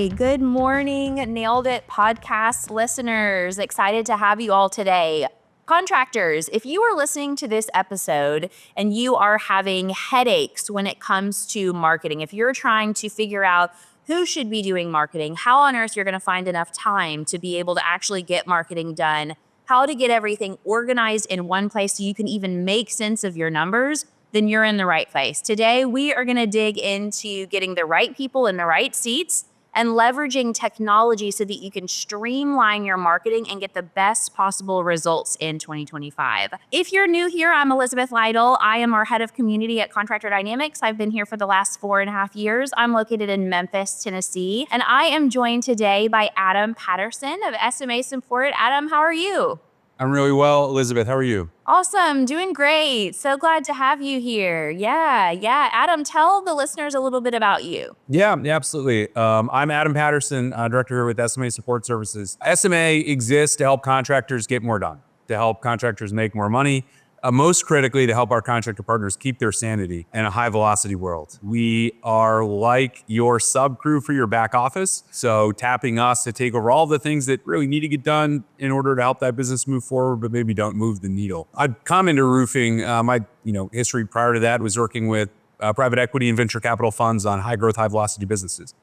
Hey, good morning, Nailed It podcast listeners. Excited to have you all today. Contractors, if you are listening to this episode and you are having headaches when it comes to marketing, if you're trying to figure out who should be doing marketing, how on earth you're going to find enough time to be able to actually get marketing done, how to get everything organized in one place so you can even make sense of your numbers, then you're in the right place. Today, we are going to dig into getting the right people in the right seats and leveraging technology so that you can streamline your marketing and get the best possible results in 2025. If you're new here, I'm Elizabeth Lytle. I am our head of community at Contractor Dynamics. I've been here for the last 4.5 years. I'm located in Memphis, Tennessee, and I am joined today by Adam Patterson of SMA Support. Adam, how are you? I'm really well. Elizabeth, how are you? Awesome. Doing great. So glad to have you here. Yeah. Adam, tell the listeners a little bit about you. Yeah, absolutely. I'm Adam Patterson, director here with SMA Support Services. SMA exists to help contractors get more done, to help contractors make more money, most critically, to help our contractor partners keep their sanity in a high velocity world. We are like your sub crew for your back office. So tapping us to take over all the things that really need to get done in order to help that business move forward, but maybe don't move the needle. I'd come into roofing. My history prior to that was working with private equity and venture capital funds on high growth, high velocity businesses.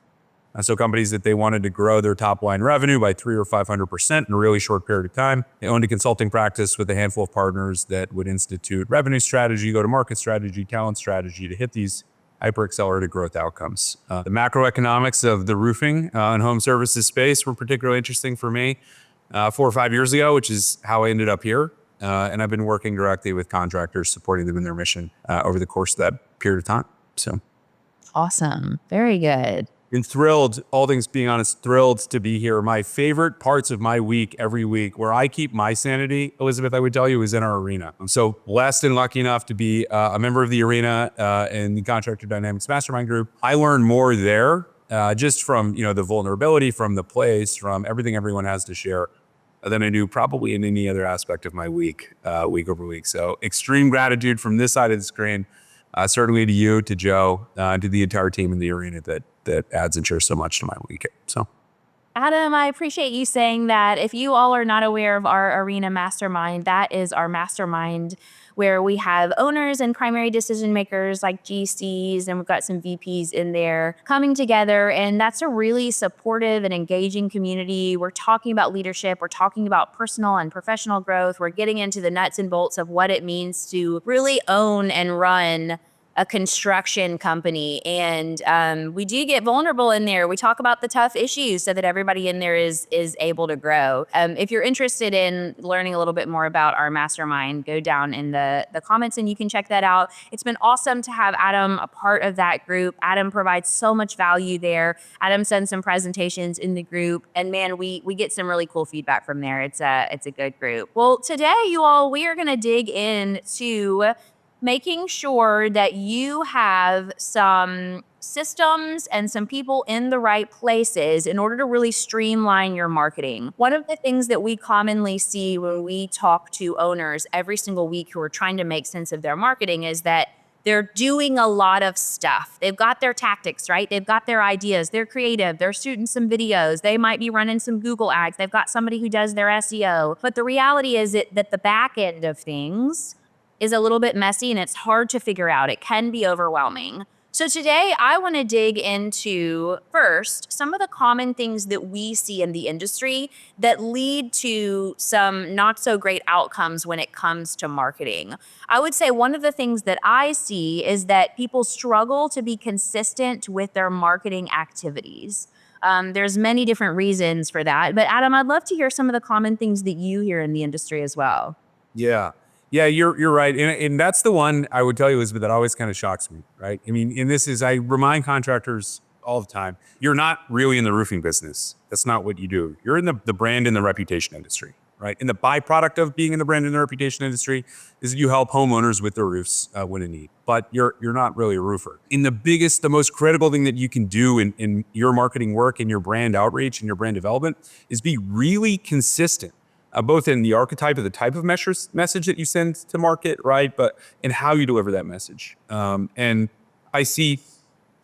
So companies that they wanted to grow their top line revenue by 300 or 500% in a really short period of time. They owned a consulting practice with a handful of partners that would institute revenue strategy, go-to-market strategy, talent strategy to hit these hyper-accelerated growth outcomes. The macroeconomics of the roofing and home services space were particularly interesting for me 4 or 5 years ago, which is how I ended up here. And I've been working directly with contractors, supporting them in their mission over the course of that period of time. So, awesome. Very good. And thrilled, all things being honest, thrilled to be here. My favorite parts of my week, every week, where I keep my sanity, Elizabeth, I would tell you, is in our arena. I'm so blessed and lucky enough to be a member of the arena in the Contractor Dynamics Mastermind Group. I learn more there just from the vulnerability, from the place, from everything everyone has to share than I do probably in any other aspect of my week, week over week. So extreme gratitude from this side of the screen, certainly to you, to Joe, to the entire team in the arena that adds and shares so much to my week. So, Adam, I appreciate you saying that. If you all are not aware of our Arena Mastermind, that is our mastermind where we have owners and primary decision makers like GCs, and we've got some VPs in there coming together. And that's a really supportive and engaging community. We're talking about leadership. We're talking about personal and professional growth. We're getting into the nuts and bolts of what it means to really own and run a construction company. And we do get vulnerable in there. We talk about the tough issues so that everybody in there is able to grow. If you're interested in learning a little bit more about our mastermind, go down in the comments and you can check that out. It's been awesome to have Adam a part of that group. Adam provides so much value there. Adam sends some presentations in the group, and man, we get some really cool feedback from there. It's a good group. Well, today, you all, we are gonna dig into making sure that you have some systems and some people in the right places in order to really streamline your marketing. One of the things that we commonly see when we talk to owners every single week who are trying to make sense of their marketing is that they're doing a lot of stuff. They've got their tactics, right? They've got their ideas. They're creative. They're shooting some videos. They might be running some Google ads. They've got somebody who does their SEO. But the reality is that the back end of things is a little bit messy and it's hard to figure out. It can be overwhelming. So today I want to dig into first some of the common things that we see in the industry that lead to some not so great outcomes when it comes to marketing. I would say one of the things that I see is that people struggle to be consistent with their marketing activities. There's many different reasons for that. But Adam, I'd love to hear some of the common things that you hear in the industry as well. Yeah, you're right. And that's the one I would tell you, Elizabeth, that always kind of shocks me, right? I mean, I remind contractors all the time, you're not really in the roofing business. That's not what you do. You're in the brand and the reputation industry, right? And the byproduct of being in the brand and the reputation industry is that you help homeowners with their roofs when in need. But you're not really a roofer. The most critical thing that you can do in your marketing work and your brand outreach and your brand development is be really consistent. Both in the archetype of the type of message that you send to market, right? But in how you deliver that message. And I see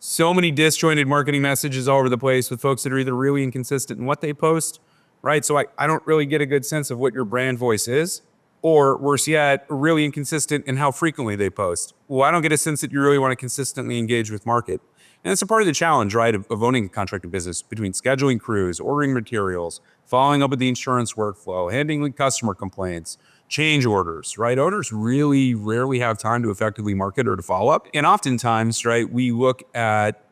so many disjointed marketing messages all over the place with folks that are either really inconsistent in what they post, right? So I don't really get a good sense of what your brand voice is, or worse yet, really inconsistent in how frequently they post. Well, I don't get a sense that you really want to consistently engage with market. And it's a part of the challenge, right, of owning a contractor business between scheduling crews, ordering materials, following up with the insurance workflow, handling customer complaints, change orders, right? Owners really rarely have time to effectively market or to follow up. And oftentimes, right, we look at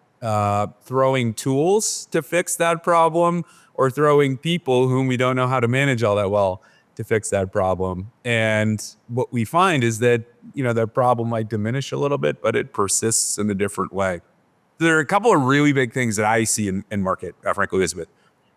throwing tools to fix that problem or throwing people whom we don't know how to manage all that well to fix that problem. And what we find is that, that problem might diminish a little bit, but it persists in a different way. There are a couple of really big things that I see in market, frankly, Elizabeth.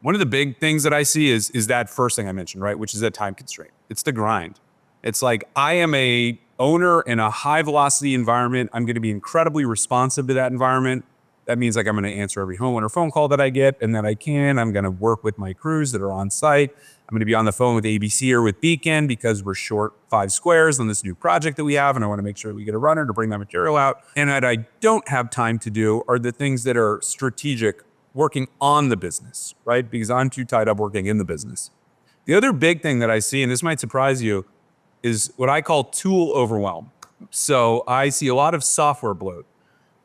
One of the big things that I see is that first thing I mentioned, right, which is a time constraint. It's the grind. It's like, I am a owner in a high velocity environment. I'm going to be incredibly responsive to that environment. That means like I'm going to answer every homeowner phone call that I get and that I can. I'm going to work with my crews that are on site. I'm going to be on the phone with ABC or with Beacon because we're short 5 squares on this new project that we have, and I want to make sure that we get a runner to bring that material out. And what I don't have time to do are the things that are strategic, working on the business, right? Because I'm too tied up working in the business. The other big thing that I see, and this might surprise you, is what I call tool overwhelm. So I see a lot of software bloat.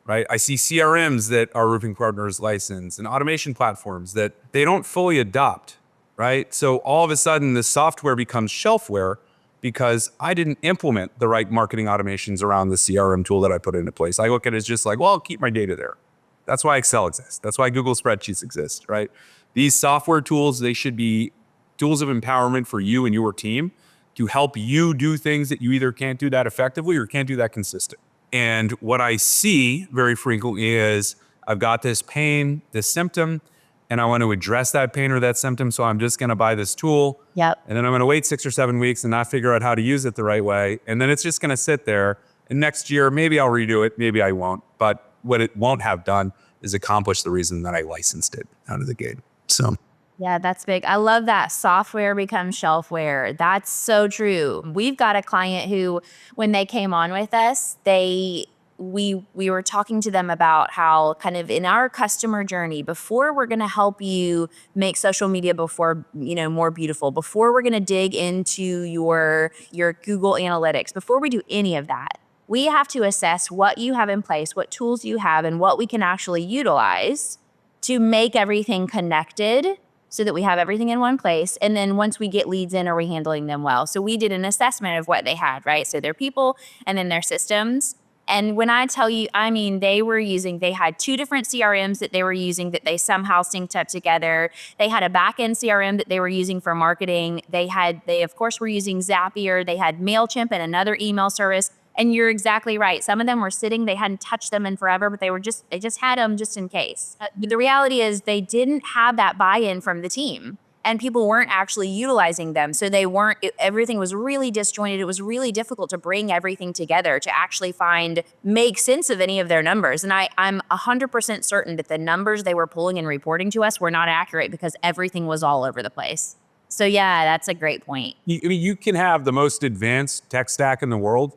Right? I see CRMs that our roofing partners license and automation platforms that they don't fully adopt, right? So all of a sudden the software becomes shelfware because I didn't implement the right marketing automations around the CRM tool that I put into place. I look at it as just like, well, I'll keep my data there. That's why Excel exists. That's why Google Spreadsheets exist, right? These software tools, they should be tools of empowerment for you and your team to help you do things that you either can't do that effectively or can't do that consistent. And what I see very frequently is I've got this pain, this symptom, and I want to address that pain or that symptom. So I'm just going to buy this tool. Yep. And then I'm going to wait 6 or 7 weeks and not figure out how to use it the right way. And then it's just going to sit there. And next year, maybe I'll redo it. Maybe I won't. But what it won't have done is accomplish the reason that I licensed it out of the gate. So. Yeah, that's big. I love that software becomes shelfware. That's so true. We've got a client who, when they came on with us, we were talking to them about how kind of in our customer journey, before we're going to help you make social media more beautiful, before we're going to dig into your Google Analytics, before we do any of that, we have to assess what you have in place, what tools you have, and what we can actually utilize to make everything connected so that we have everything in one place. And then once we get leads in, are we handling them well? So we did an assessment of what they had, right? So their people and then their systems. And when I tell you, I mean, they had 2 different CRMs that they were using that they somehow synced up together. They had a back-end CRM that they were using for marketing. They of course were using Zapier. They had MailChimp and another email service. And you're exactly right. Some of them were sitting, they hadn't touched them in forever, but they just had them just in case. The reality is they didn't have that buy-in from the team and people weren't actually utilizing them. So everything was really disjointed. It was really difficult to bring everything together to actually make sense of any of their numbers. And I'm 100% certain that the numbers they were pulling and reporting to us were not accurate because everything was all over the place. So yeah, that's a great point. You can have the most advanced tech stack in the world,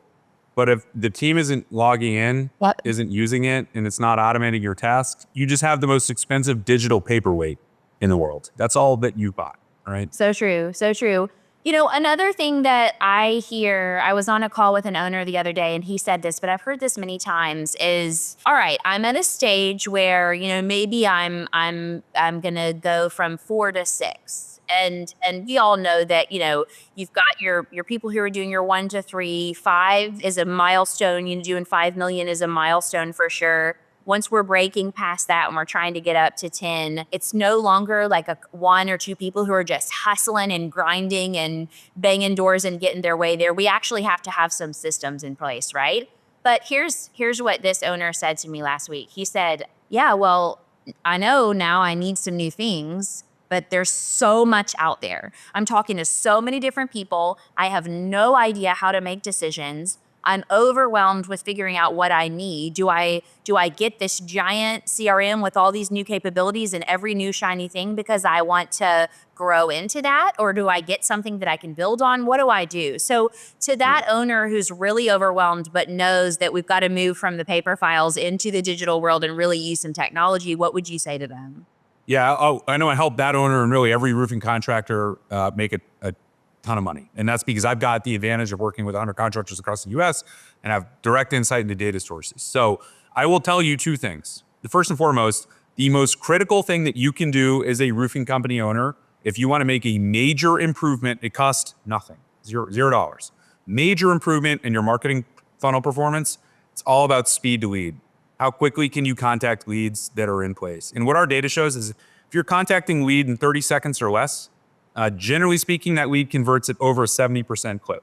but if the team isn't logging in, isn't using it, and it's not automating your tasks, you just have the most expensive digital paperweight in the world. That's all that you bought, right? So true, so true. Another thing that I hear, I was on a call with an owner the other day and he said this, but I've heard this many times is, all right, I'm at a stage where, maybe I'm going to go from 4 to 6. And we all know that, you've got your people who are doing your 1 to 3, 5 is a milestone. Doing 5 million is a milestone for sure. Once we're breaking past that and we're trying to get up to 10, it's no longer like 1 or 2 people who are just hustling and grinding and banging doors and getting their way there. We actually have to have some systems in place, right? But here's what this owner said to me last week. He said, yeah, well, I know now I need some new things, but there's so much out there. I'm talking to so many different people. I have no idea how to make decisions. I'm overwhelmed with figuring out what I need. Do I get this giant CRM with all these new capabilities and every new shiny thing because I want to grow into that? Or do I get something that I can build on? What do I do? So to that owner who's really overwhelmed but knows that we've got to move from the paper files into the digital world and really use some technology, what would you say to them? Yeah, I know I help that owner and really every roofing contractor make a ton of money. And that's because I've got the advantage of working with 100 contractors across the US and have direct insight into data sources. So I will tell you two things. The first and foremost, the most critical thing that you can do as a roofing company owner, if you want to make a major improvement, it costs nothing, $0. Major improvement in your marketing funnel performance, it's all about speed to lead. How quickly can you contact leads that are in place? And what our data shows is if you're contacting lead in 30 seconds or less, generally speaking, that lead converts at over a 70% clip.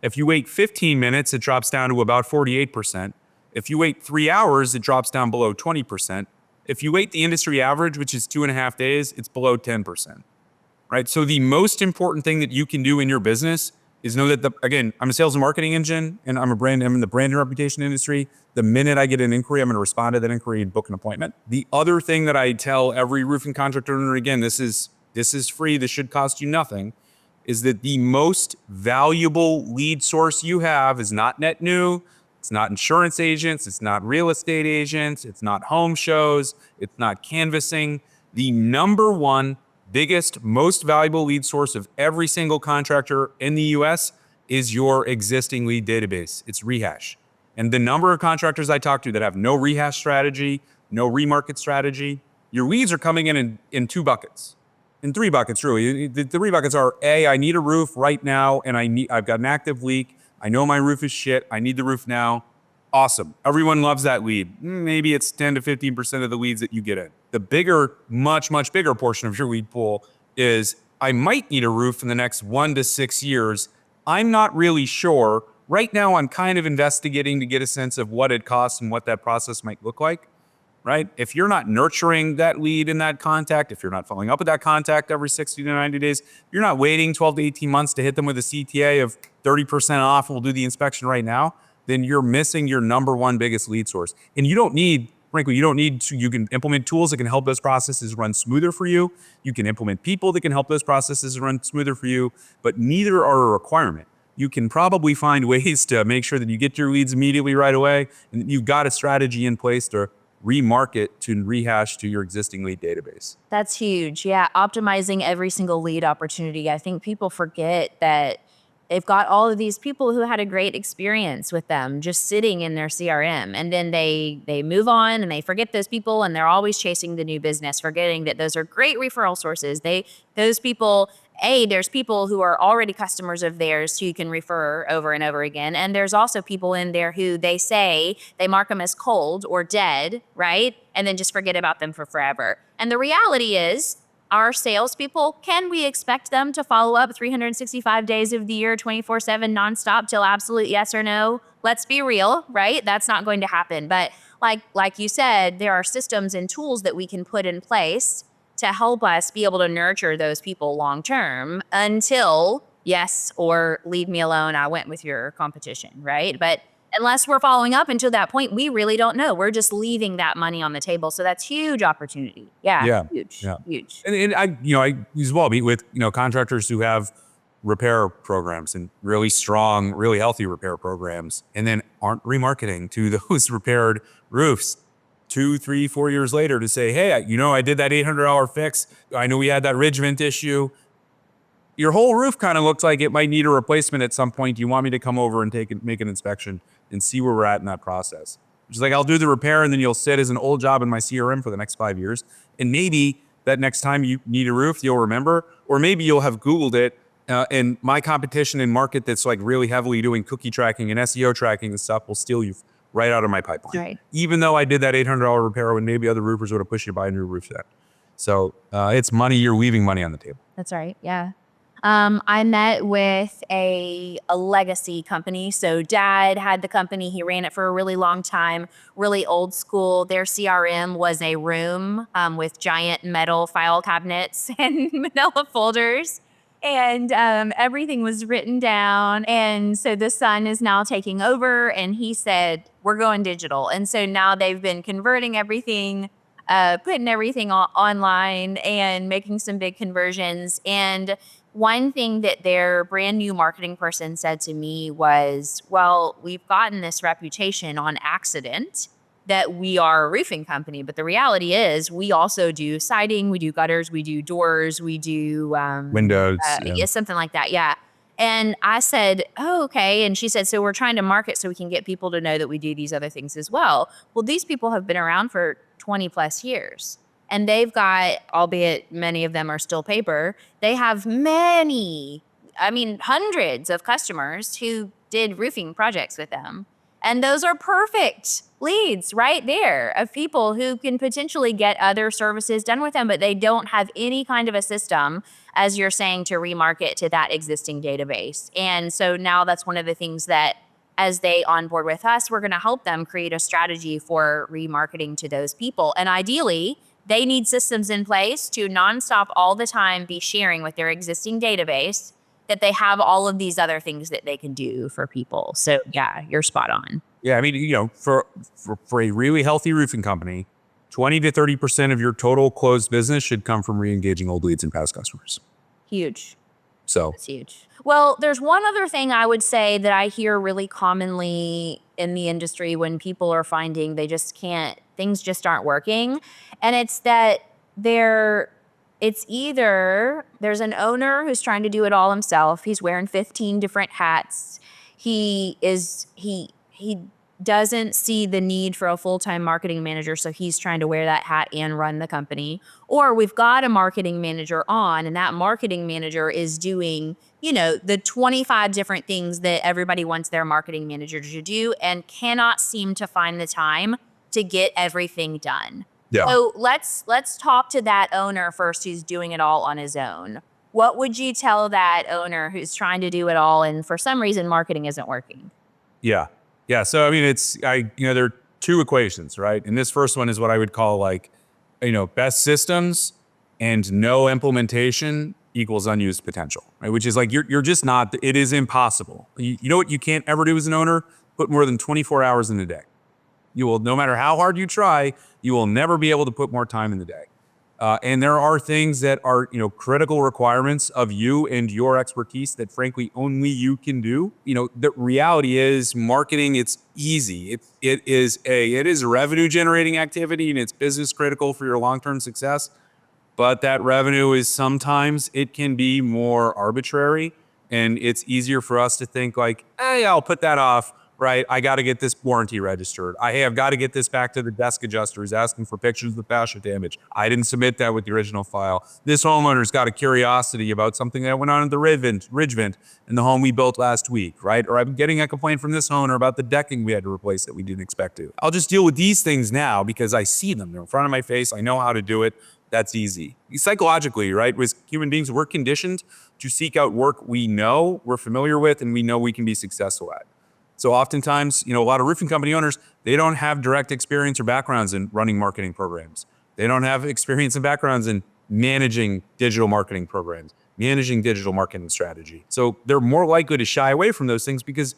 If you wait 15 minutes, it drops down to about 48%. If you wait 3 hours, it drops down below 20%. If you wait the industry average, which is 2.5 days, it's below 10%. Right? So the most important thing that you can do in your business is know that, again, I'm a sales and marketing engine, and I'm in the brand and reputation industry. The minute I get an inquiry, I'm going to respond to that inquiry and book an appointment. The other thing that I tell every roofing contractor owner, again, this is free, this should cost you nothing, is that the most valuable lead source you have is not net new, it's not insurance agents, it's not real estate agents, it's not home shows, it's not canvassing. The number one biggest, most valuable lead source of every single contractor in the US is your existing lead database. It's rehash. And the number of contractors I talk to that have no rehash strategy, no remarket strategy, your leads are coming in 2 buckets. In 3 buckets, really. The 3 buckets are, A, I need a roof right now, and I've got an active leak. I know my roof is shit. I need the roof now. Awesome. Everyone loves that lead. Maybe it's 10 to 15% of the leads that you get in. The bigger, much, much bigger portion of your lead pool is, I might need a roof in the next 1 to 6 years. I'm not really sure. Right now, I'm kind of investigating to get a sense of what it costs and what that process might look like. Right? If you're not nurturing that lead in that contact, if you're not following up with that contact every 60 to 90 days, if you're not waiting 12 to 18 months to hit them with a CTA of 30% off, and we'll do the inspection right now, then you're missing your number one biggest lead source. And you don't need, frankly, you can implement tools that can help those processes run smoother for you. You can implement people that can help those processes run smoother for you, but neither are a requirement. You can probably find ways to make sure that you get your leads immediately right away, and you've got a strategy in place to remarket to rehash to your existing lead database. That's huge. Yeah. Optimizing every single lead opportunity. I think people forget that they've got all of these people who had a great experience with them just sitting in their CRM. And then they move on and they forget those people, and they're always chasing the new business, forgetting that those are great referral sources. Those people, there's people who are already customers of theirs who you can refer over and over again. And there's also people in there who they mark them as cold or dead, right? And then just forget about them for forever. And the reality is, our salespeople, can we expect them to follow up 365 days of the year, 24/7, nonstop, till absolute yes or no? Let's be real, right? That's not going to happen. But like you said, there are systems and tools that we can put in place to help us be able to nurture those people long term until yes or leave me alone, I went with your competition, right? But unless we're following up until that point, we really don't know. We're just leaving that money on the table. So that's huge opportunity. Yeah. Huge. And I as well meet with, contractors who have repair programs and really strong, really healthy repair programs, and then aren't remarketing to those repaired roofs 2, 3, 4 years later to say, hey, I did that $800 fix. I know we had that ridge vent issue. Your whole roof kind of looks like it might need a replacement at some point. Do you want me to come over and make an inspection and see where we're at in that process? Which is like, I'll do the repair, and then you'll sit as an old job in my CRM for the next 5 years. And maybe that next time you need a roof, you'll remember, or maybe you'll have Googled it. And my competition in market that's like really heavily doing cookie tracking and SEO tracking and stuff will steal you right out of my pipeline. Right. Even though I did that $800 repair when maybe other roofers would have pushed you to buy a new roof set. So it's money, you're leaving money on the table. That's right. Yeah. I met with a legacy company. So dad had the company. He ran it for a really long time, really old school. Their CRM was a room with giant metal file cabinets and manila folders. And everything was written down. And so the son is now taking over, and he said, we're going digital. And so now they've been converting everything, putting everything online and making some big conversions. And one thing that their brand new marketing person said to me was, well, we've gotten this reputation on accident that we are a roofing company. But the reality is we also do siding, we do gutters, we do doors, we do Windows. yeah, something like that. Yeah. And I said, oh, okay. And she said, so we're trying to market so we can get people to know that we do these other things as well. Well, these people have been around for 20 plus years. And they've got, albeit many of them are still paper, they have hundreds of customers who did roofing projects with them. And those are perfect leads right there of people who can potentially get other services done with them, but they don't have any kind of a system, as you're saying, to remarket to that existing database. And so now that's one of the things that, as they onboard with us, we're going to help them create a strategy for remarketing to those people. And ideally, they need systems in place to nonstop all the time be sharing with their existing database that they have all of these other things that they can do for people. So yeah, you're spot on. Yeah, I mean, for a really healthy roofing company, 20 to 30% of your total closed business should come from re-engaging old leads and past customers. Huge. So That's huge. Well, there's one other thing I would say that I hear really commonly in the industry when people are finding they just can't, things just aren't working. And it's that it's either there's an owner who's trying to do it all himself. He's wearing 15 different hats. He doesn't see the need for a full-time marketing manager, so he's trying to wear that hat and run the company. Or we've got a marketing manager on, and that marketing manager is doing, the 25 different things that everybody wants their marketing manager to do and cannot seem to find the time to get everything done. yeah. So let's talk to that owner first who's doing it all on his own. What would you tell that owner who's trying to do it all and for some reason marketing isn't working? Yeah. Yeah. So, I mean, there are two equations, right? And this first one is what I would call best systems and no implementation equals unused potential, right? Which is you're just not, it is impossible. You know what you can't ever do as an owner? Put more than 24 hours in a day. You will, no matter how hard you try, you will never be able to put more time in the day. And there are things that are, critical requirements of you and your expertise that frankly only you can do. The reality is marketing, it's easy. It is a revenue generating activity and it's business critical for your long-term success. But that revenue is sometimes it can be more arbitrary and it's easier for us to think hey, I'll put that off. Right, I got to get this warranty registered. I've got to get this back to the desk adjuster who's asking for pictures of the fascia damage. I didn't submit that with the original file. This homeowner's got a curiosity about something that went on in the ridge vent in the home we built last week, right? Or I'm getting a complaint from this owner about the decking we had to replace that we didn't expect to. I'll just deal with these things now because I see them. They're in front of my face. I know how to do it. That's easy. Psychologically, right, with human beings, we're conditioned to seek out work we know, we're familiar with, and we know we can be successful at. So oftentimes, a lot of roofing company owners, they don't have direct experience or backgrounds in running marketing programs. They don't have experience and backgrounds in managing digital marketing programs, managing digital marketing strategy. So they're more likely to shy away from those things because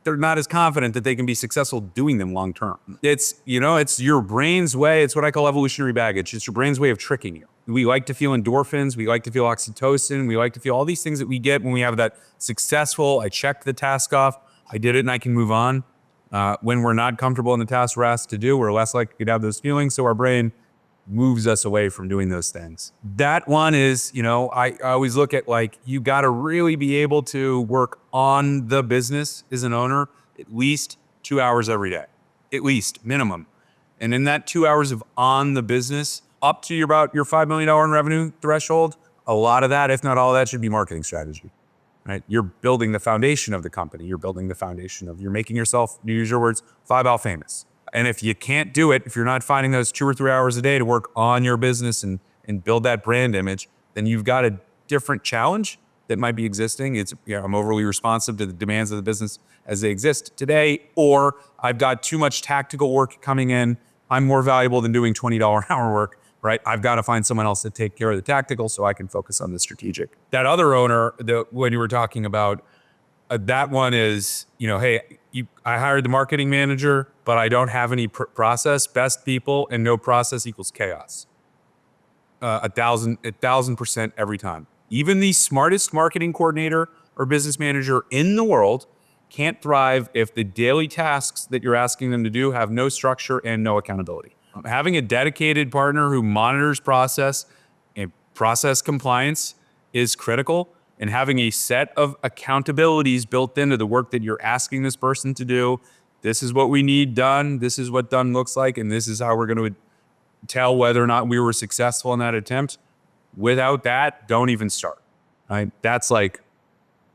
they're not as confident that they can be successful doing them long term. It's your brain's way. It's what I call evolutionary baggage. It's your brain's way of tricking you. We like to feel endorphins. We like to feel oxytocin. We like to feel all these things that we get when we have that successful, I checked the task off, I did it and I can move on. When we're not comfortable in the task we're asked to do, we're less likely to have those feelings. So our brain moves us away from doing those things. That one is, I always look at you got to really be able to work on the business as an owner at least 2 hours every day, at least minimum. And in that 2 hours of on the business, up to about your $5 million in revenue threshold, a lot of that, if not all of that, should be marketing strategy, right? You're building the foundation of the company. You're building the foundation you're making yourself, to use your words, 5-out famous. And if you can't do it, if you're not finding those 2 or 3 hours a day to work on your business and build that brand image, then you've got a different challenge that might be existing. It's, I'm overly responsive to the demands of the business as they exist today, or I've got too much tactical work coming in. I'm more valuable than doing $20 an hour work. right? I've got to find someone else to take care of the tactical so I can focus on the strategic. That other owner, when you were talking about, that one is, hey, I hired the marketing manager, but I don't have any process. Best people and no process equals chaos. 1,000% every time. Even the smartest marketing coordinator or business manager in the world can't thrive if the daily tasks that you're asking them to do have no structure and no accountability. Having a dedicated partner who monitors process and process compliance is critical, and having a set of accountabilities built into the work that you're asking this person to do. This is what we need done. This is what done looks like. And this is how we're going to tell whether or not we were successful in that attempt. Without that, don't even start. Right? That's like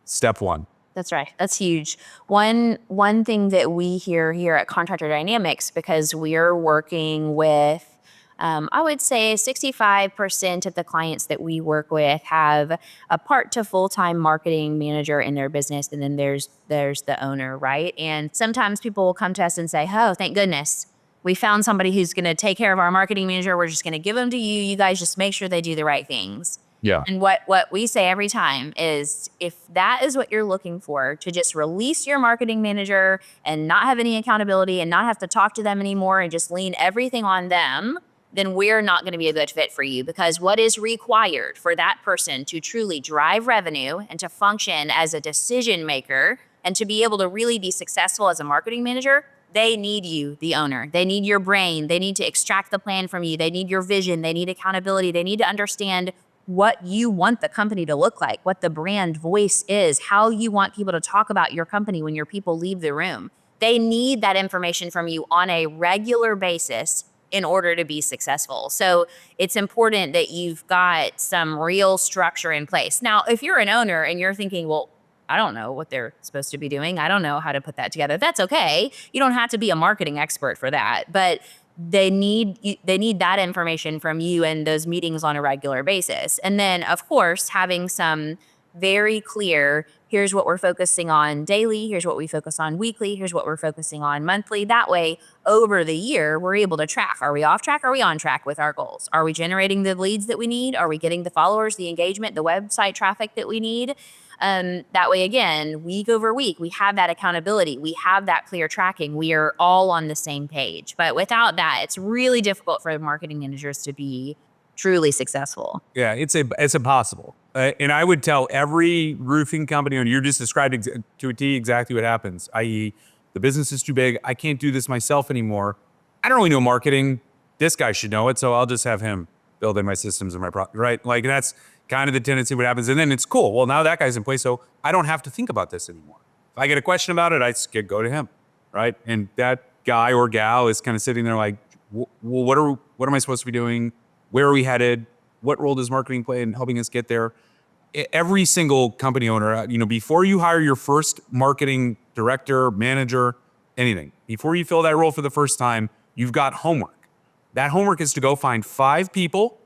step one. That's right. That's huge. One thing that we hear here at Contractor Dynamics, because we're working with, I would say 65% of the clients that we work with have a part to full-time marketing manager in their business. And then there's the owner, right? And sometimes people will come to us and say, oh, thank goodness, we found somebody who's going to take care of our marketing manager. We're just going to give them to you. You guys just make sure they do the right things. Yeah. And what we say every time is, if that is what you're looking for, to just release your marketing manager and not have any accountability and not have to talk to them anymore and just lean everything on them, then we're not going to be a good fit for you. Because what is required for that person to truly drive revenue and to function as a decision maker and to be able to really be successful as a marketing manager, they need you, the owner. They need your brain. They need to extract the plan from you. They need your vision. They need accountability. They need to understand what you want the company to look like, what the brand voice is, how you want people to talk about your company when your people leave the room. They need that information from you on a regular basis in order to be successful. So it's important that you've got some real structure in place. Now, if you're an owner and you're thinking, well, I don't know what they're supposed to be doing, I don't know how to put that together, that's okay. You don't have to be a marketing expert for that. But they need that information from you and those meetings on a regular basis. And then, of course, having some very clear, here's what we're focusing on daily, here's what we focus on weekly, here's what we're focusing on monthly. That way, over the year, we're able to track. Are we off track? Are we on track with our goals? Are we generating the leads that we need? Are we getting the followers, the engagement, the website traffic that we need? That way, again, week over week, we have that accountability. We have that clear tracking. We are all on the same page. But without that, it's really difficult for marketing managers to be truly successful. Yeah, it's impossible. And I would tell every roofing company, and you just described to a T exactly what happens, i.e. the business is too big. I can't do this myself anymore. I don't really know marketing. This guy should know it, so I'll just have him build in my systems and my product, right? Like that's kind of the tendency what happens. And then it's cool. Well, now that guy's in place, so I don't have to think about this anymore. If I get a question about it, I just go to him, right? And that guy or gal is kind of sitting there like, well, what am I supposed to be doing? Where are we headed? What role does marketing play in helping us get there? Every single company owner, before you hire your first marketing director, manager, anything, before you fill that role for the first time, you've got homework. That homework is to go find five people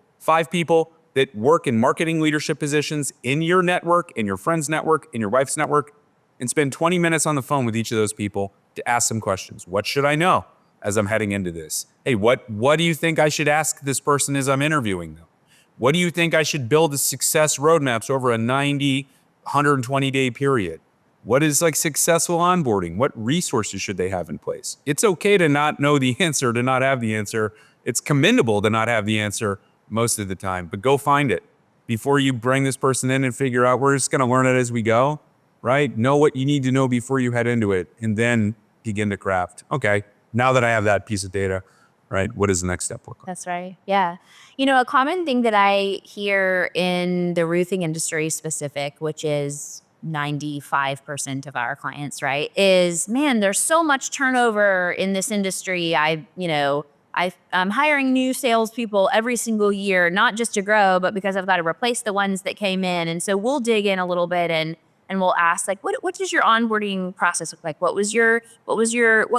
that work in marketing leadership positions in your network, in your friend's network, in your wife's network, and spend 20 minutes on the phone with each of those people to ask them questions. What should I know as I'm heading into this? Hey, what do you think I should ask this person as I'm interviewing them? What do you think I should build as success roadmaps over a 90, 120-day period? What is like successful onboarding? What resources should they have in place? It's okay to not know the answer, to not have the answer. It's commendable to not have the answer most of the time, but go find it before you bring this person in and figure out, we're just going to learn it as we go, right? Know what you need to know before you head into it and then begin to craft. Okay, now that I have that piece of data, right, what does the next step look like? That's right. Yeah. A common thing that I hear in the roofing industry specific, which is 95% of our clients, right, is, man, there's so much turnover in this industry. I'm hiring new salespeople every single year, not just to grow, but because I've got to replace the ones that came in. And so we'll dig in a little bit and we'll ask, like, what does your onboarding process look like? What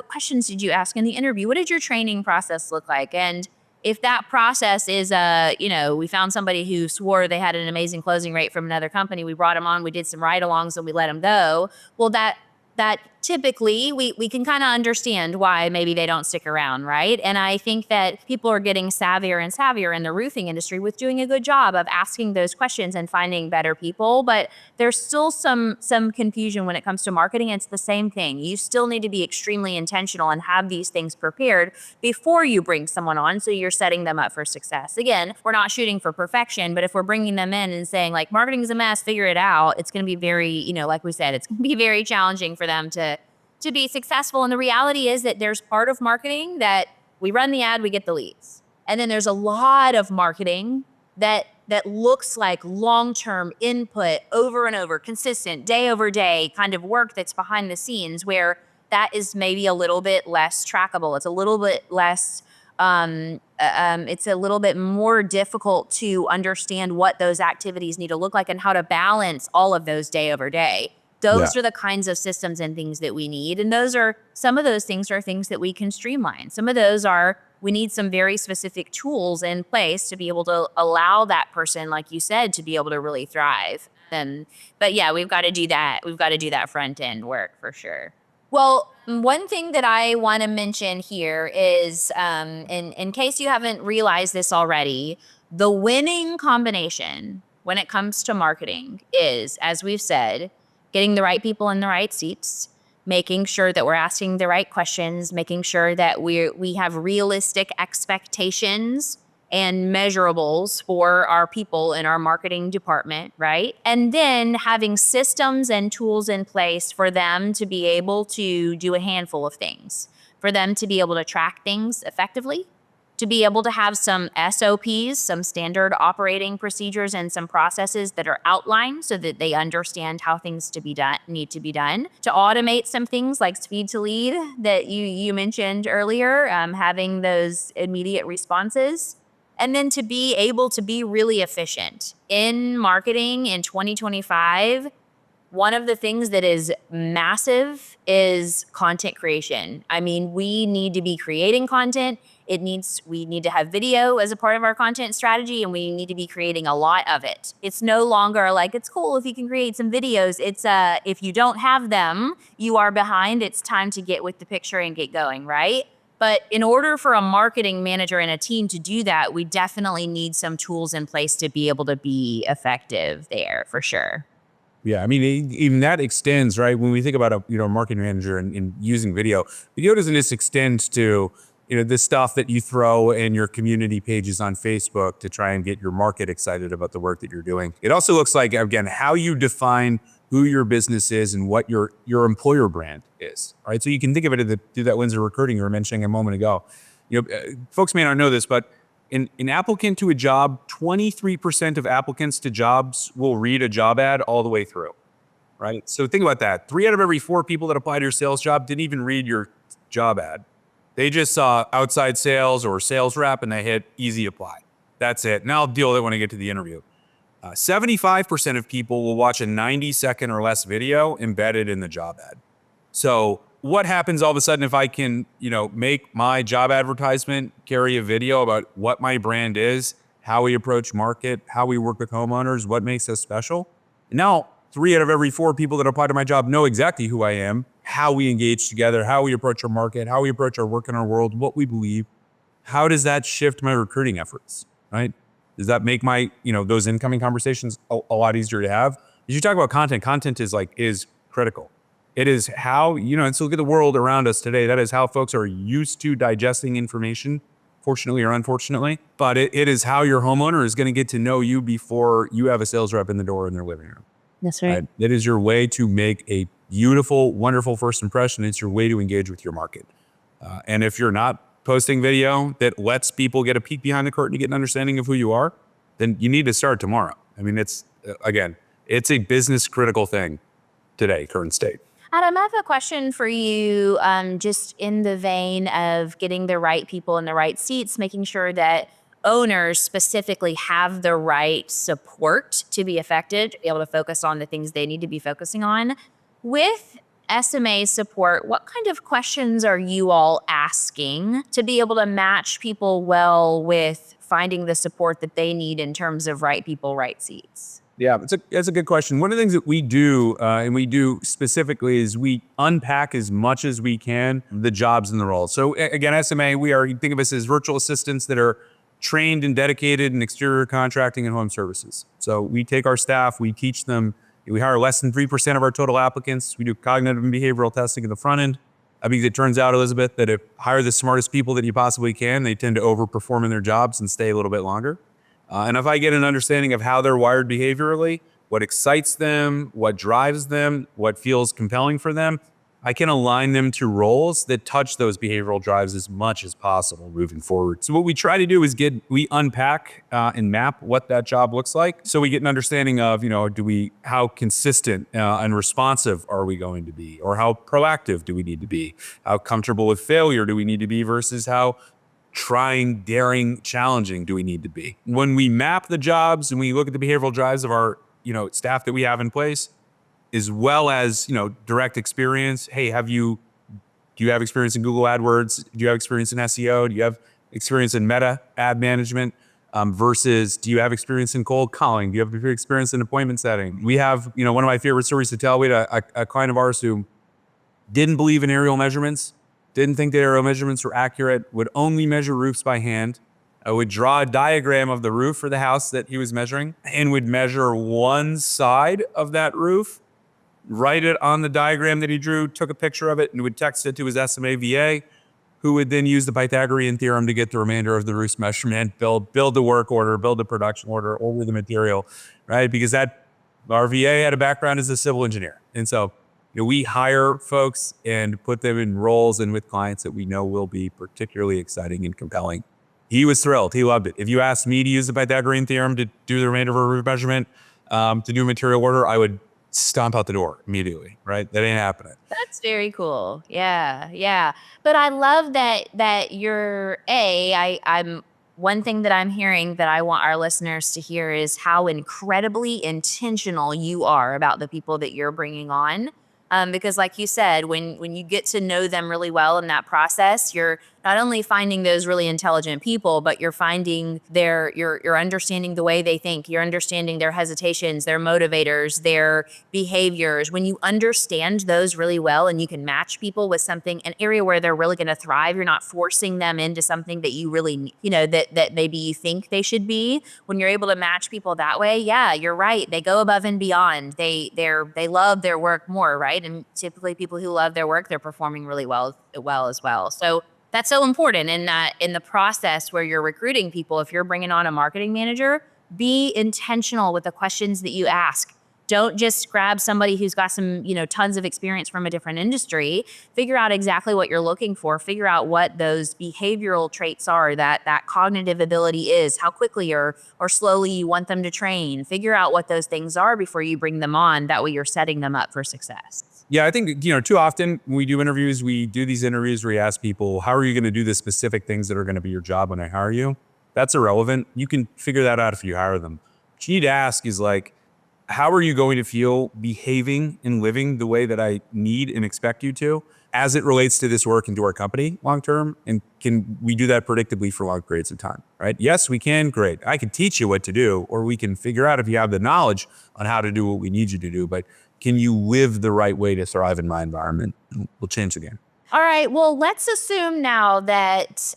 questions did you ask in the interview? What did your training process look like? And if that process is, we found somebody who swore they had an amazing closing rate from another company, we brought them on, we did some ride-alongs and we let them go. Well, that that typically we can kind of understand why maybe they don't stick around, right? And I think that people are getting savvier and savvier in the roofing industry with doing a good job of asking those questions and finding better people. But there's still some confusion when it comes to marketing. It's the same thing. You still need to be extremely intentional and have these things prepared before you bring someone on, so you're setting them up for success. Again, we're not shooting for perfection, but if we're bringing them in and saying like marketing is a mess, figure it out, it's going to be very, like we said, it's going to be very challenging for them to be successful. And the reality is that there's part of marketing that we run the ad, we get the leads. And then there's a lot of marketing that looks like long-term input over and over, consistent, day over day kind of work that's behind the scenes, where that is maybe a little bit less trackable. It's a little bit less, it's a little bit more difficult to understand what those activities need to look like and how to balance all of those day over day. Those are the kinds of systems and things that we need. And some of those things are things that we can streamline. Some of those we need some very specific tools in place to be able to allow that person, like you said, to be able to really thrive. But yeah, we've got to do that. We've got to do that front end work for sure. Well, one thing that I want to mention here is, in case you haven't realized this already, the winning combination when it comes to marketing is, as we've said, getting the right people in the right seats, making sure that we're asking the right questions, making sure that we have realistic expectations and measurables for our people in our marketing department, right? And then having systems and tools in place for them to be able to do a handful of things, for them to be able to track things effectively, to be able to have some SOPs, some standard operating procedures, and some processes that are outlined so that they understand how things need to be done, to automate some things like speed to lead that you mentioned earlier, having those immediate responses, and then to be able to be really efficient. In marketing in 2025, one of the things that is massive is content creation. I mean, we need to be creating content. We need to have video as a part of our content strategy, and we need to be creating a lot of it. It's no longer like, it's cool if you can create some videos. It's if you don't have them, you are behind. It's time to get with the picture and get going, right? But in order for a marketing manager and a team to do that, we definitely need some tools in place to be able to be effective there for sure. Yeah, I mean, even that extends, right? When we think about a marketing manager and using video doesn't just extend to the stuff that you throw in your community pages on Facebook to try and get your market excited about the work that you're doing. It also looks like, again, how you define who your business is and what your employer brand is, right? So you can think of it through that lens of recruiting you were mentioning a moment ago. Folks may not know this, but an applicant to a job, 23% of applicants to jobs will read a job ad all the way through, right? So think about that. 3 out of every 4 people that apply to your sales job didn't even read your job ad. They just saw outside sales or sales rep and they hit easy apply. That's it. Now I'll deal with it when I get to the interview. 75% of people will watch a 90-second or less video embedded in the job ad. So what happens all of a sudden if I can, make my job advertisement carry a video about what my brand is, how we approach market, how we work with homeowners, what makes us special? And now 3 out of every 4 people that apply to my job know exactly who I am, how we engage together, how we approach our market, how we approach our work in our world, what we believe. How does that shift my recruiting efforts, right? Does that make my, those incoming conversations a lot easier to have? As you talk about content is critical. It is how, and so look at the world around us today. That is how folks are used to digesting information, fortunately or unfortunately. But it is how your homeowner is going to get to know you before you have a sales rep in the door in their living room. That's right. That is your way to make a beautiful, wonderful first impression. It's your way to engage with your market. And if you're not posting video that lets people get a peek behind the curtain to get an understanding of who you are, then you need to start tomorrow. I mean, it's a business critical thing today, current state. Adam, I have a question for you, just in the vein of getting the right people in the right seats, making sure that owners specifically have the right support to be effective, to be able to focus on the things they need to be focusing on. With SMA support, what kind of questions are you all asking to be able to match people well with finding the support that they need in terms of right people, right seats? Yeah, it's a good question. One of the things that we do, and we do specifically, is we unpack as much as we can the jobs and the roles. So again, SMA, think of us as virtual assistants that are trained and dedicated in exterior contracting and home services. So we take our staff, we teach them, we hire less than 3% of our total applicants. We do cognitive and behavioral testing in the front end. Because it turns out, Elizabeth, that if hire the smartest people that you possibly can, they tend to overperform in their jobs and stay a little bit longer. And if I get an understanding of how they're wired behaviorally, what excites them, what drives them, what feels compelling for them, I can align them to roles that touch those behavioral drives as much as possible moving forward. So what we try to do is we unpack and map what that job looks like. So we get an understanding of, how consistent and responsive are we going to be? Or how proactive do we need to be? How comfortable with failure do we need to be versus how trying, daring, challenging do we need to be? When we map the jobs and we look at the behavioral drives of our, staff that we have in place, as well as, direct experience. Hey, do you have experience in Google AdWords? Do you have experience in SEO? Do you have experience in meta ad management? Versus, do you have experience in cold calling? Do you have experience in appointment setting? We have, one of my favorite stories to tell. We had a client of ours who didn't believe in aerial measurements, didn't think that aerial measurements were accurate, would only measure roofs by hand, would draw a diagram of the roof for the house that he was measuring, and would measure one side of that roof, write it on the diagram that he drew, took a picture of it, and would text it to his SMA VA, who would then use the Pythagorean theorem to get the remainder of the roof's measurement, build the work order, build the production order the material, right? Because our VA had a background as a civil engineer. And so we hire folks and put them in roles and with clients that we know will be particularly exciting and compelling. He was thrilled. He loved it. If you asked me to use the Pythagorean theorem to do the remainder of a roof measurement, to do a material order, I would stomp out the door immediately, right? That ain't happening. That's very cool. Yeah, yeah. But I love that I'm one thing that I'm hearing that I want our listeners to hear is how incredibly intentional you are about the people that you're bringing on. Because like you said, when you get to know them really well in that process, you're not only finding those really intelligent people, but you're finding you're understanding the way they think. You're understanding their hesitations, their motivators, their behaviors. When you understand those really well and you can match people with an area where they're really going to thrive, you're not forcing them into something that you really, that maybe you think they should be. When you're able to match people that way, yeah, you're right. They go above and beyond. They love their work more, right? And typically people who love their work, they're performing really well as well. So that's so important in the process where you're recruiting people. If you're bringing on a marketing manager, be intentional with the questions that you ask. Don't just grab somebody who's got some, tons of experience from a different industry. Figure out exactly what you're looking for. Figure out what those behavioral traits are, that cognitive ability is, how quickly or slowly you want them to train. Figure out what those things are before you bring them on. That way you're setting them up for success. Yeah, I think, too often when we do interviews, we do these interviews where we ask people, how are you going to do the specific things that are going to be your job when I hire you? That's irrelevant. You can figure that out if you hire them. What you need to ask is how are you going to feel behaving and living the way that I need and expect you to as it relates to this work and to our company long-term? And can we do that predictably for long periods of time, right? Yes, we can. Great. I can teach you what to do, or we can figure out if you have the knowledge on how to do what we need you to do. But can you live the right way to thrive in my environment? We'll change the game. All right. Well, let's assume now that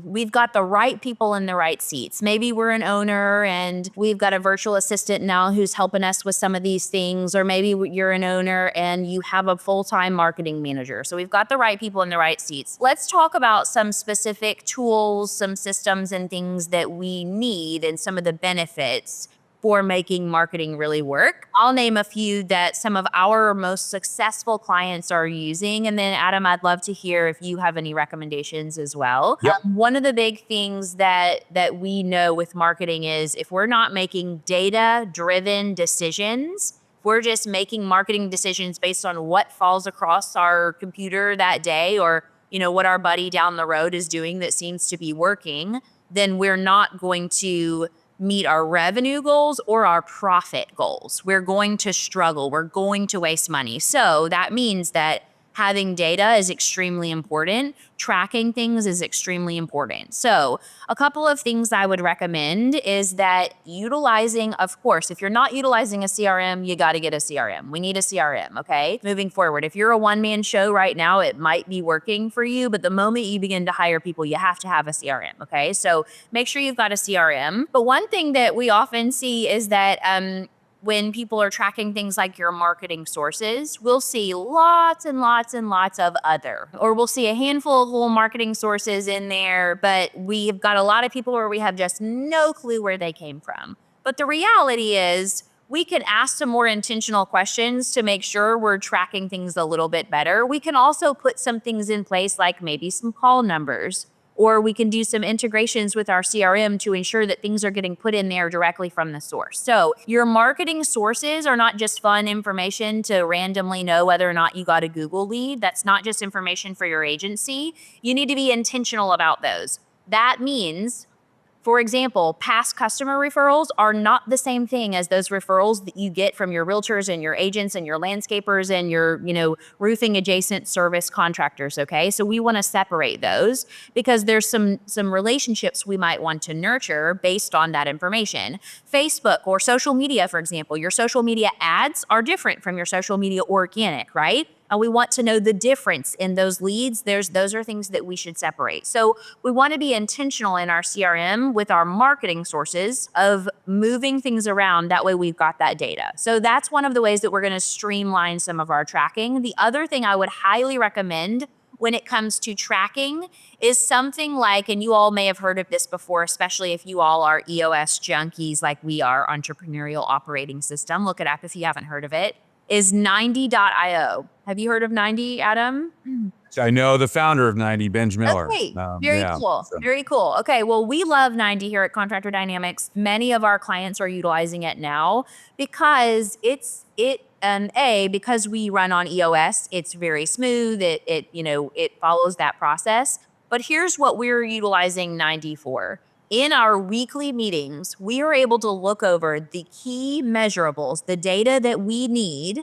we've got the right people in the right seats. Maybe we're an owner and we've got a virtual assistant now who's helping us with some of these things. Or maybe you're an owner and you have a full-time marketing manager. So we've got the right people in the right seats. Let's talk about some specific tools, some systems and things that we need and some of the benefits for making marketing really work. I'll name a few that some of our most successful clients are using. And then Adam, I'd love to hear if you have any recommendations as well. Yep. One of the big things that we know with marketing is if we're not making data-driven decisions, we're just making marketing decisions based on what falls across our computer that day or what our buddy down the road is doing that seems to be working, then we're not going to meet our revenue goals or our profit goals. We're going to struggle. We're going to waste money. So that means that Having data is extremely important. Tracking things is extremely important. So a couple of things I would recommend is that utilizing, of course, if you're not utilizing a CRM, you got to get a CRM. We need a CRM, okay? Moving forward, if you're a one-man show right now, it might be working for you, but the moment you begin to hire people, you have to have a CRM, okay? So make sure you've got a CRM. But one thing that we often see is that when people are tracking things like your marketing sources, we'll see lots and lots and lots of other, or we'll see a handful of little marketing sources in there, but we've got a lot of people where we have just no clue where they came from. But the reality is we can ask some more intentional questions to make sure we're tracking things a little bit better. We can also put some things in place like maybe some call numbers, or we can do some integrations with our CRM to ensure that things are getting put in there directly from the source. So your marketing sources are not just fun information to randomly know whether or not you got a Google lead. That's not just information for your agency. You need to be intentional about those. That means, for example, past customer referrals are not the same thing as those referrals that you get from your realtors and your agents and your landscapers and your, roofing adjacent service contractors, okay? So we want to separate those because there's some relationships we might want to nurture based on that information. Facebook or social media, for example, your social media ads are different from your social media organic, right? And we want to know the difference in those leads. Those are things that we should separate. So we want to be intentional in our CRM with our marketing sources of moving things around. That way we've got that data. So that's one of the ways that we're going to streamline some of our tracking. The other thing I would highly recommend when it comes to tracking is something like, and you all may have heard of this before, especially if you all are EOS junkies like we are, Entrepreneurial Operating System. Look it up if you haven't heard of it. Is 90.io. Have you heard of 90, Adam? So I know the founder of 90, Benj Miller. Okay, very cool. Very cool. Okay, well, we love 90 here at Contractor Dynamics. Many of our clients are utilizing it now because because we run on EOS, it's very smooth. It follows that process. But here's what we're utilizing 90 for. In our weekly meetings, we are able to look over the key measurables, the data that we need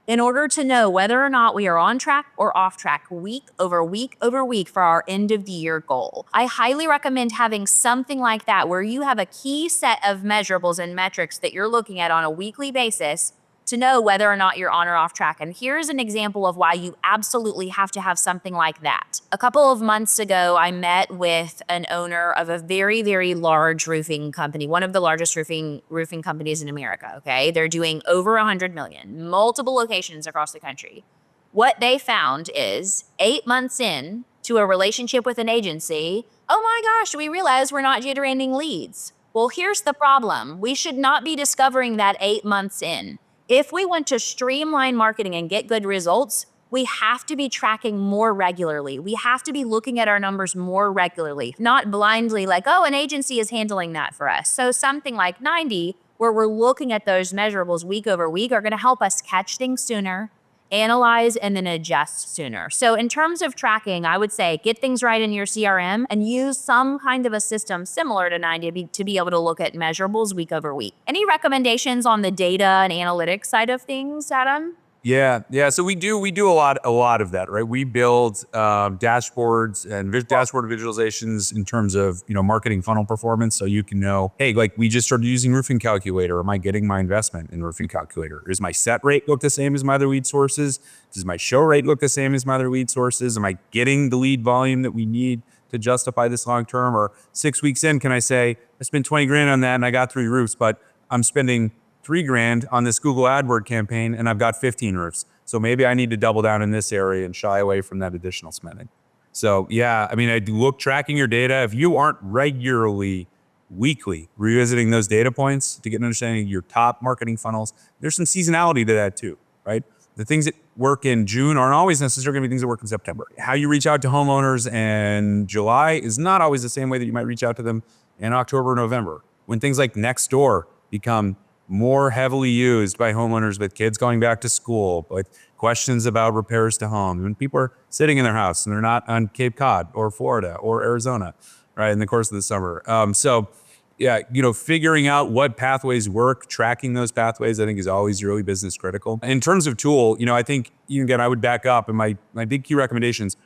in order to know whether or not we are on track or off track week over week over week for our end of the year goal. I highly recommend having something like that where you have a key set of measurables and metrics that you're looking at on a weekly basis to know whether or not you're on or off track. And here's an example of why you absolutely have to have something like that. A couple of months ago, I met with an owner of a very, very large roofing company, one of the largest roofing companies in America, okay? They're doing over 100 million, multiple locations across the country. What they found is 8 months in to a relationship with an agency, oh my gosh, we realized we're not generating leads. Well, here's the problem. We should not be discovering that 8 months in. If we want to streamline marketing and get good results, we have to be tracking more regularly. We have to be looking at our numbers more regularly, not blindly like, oh, an agency is handling that for us. So something like 90, where we're looking at those measurables week over week, are going to help us catch things sooner, analyze, and then adjust sooner. So in terms of tracking, I would say get things right in your CRM and use some kind of a system similar to 90 to be able to look at measurables week over week. Any recommendations on the data and analytics side of things, Adam? Yeah. So we do a lot of that, right? We build dashboards and dashboard visualizations in terms of marketing funnel performance, so you can know, hey, like we just started using Roofing Calculator. Am I getting my investment in Roofing Calculator? Does my set rate look the same as my other lead sources? Does my show rate look the same as my other lead sources? Am I getting the lead volume that we need to justify this long term? Or 6 weeks in, can I say I spent 20 grand on that and I got 3 roofs, but I'm spending $3,000 on this Google AdWord campaign and I've got 15 roofs. So maybe I need to double down in this area and shy away from that additional spending. So yeah, I mean, I look tracking your data. If you aren't regularly, weekly revisiting those data points to get an understanding of your top marketing funnels, there's some seasonality to that too, right? The things that work in June aren't always necessarily gonna be things that work in September. How you reach out to homeowners in July is not always the same way that you might reach out to them in October or November. When things like Nextdoor become more heavily used by homeowners with kids going back to school, with questions about repairs to home, when people are sitting in their house and they're not on Cape Cod or Florida or Arizona, right, in the course of the summer. So Yeah, figuring out what pathways work, tracking those pathways, I think is always really business critical. In terms of tool, I think, again, I would back up, and my big key recommendations,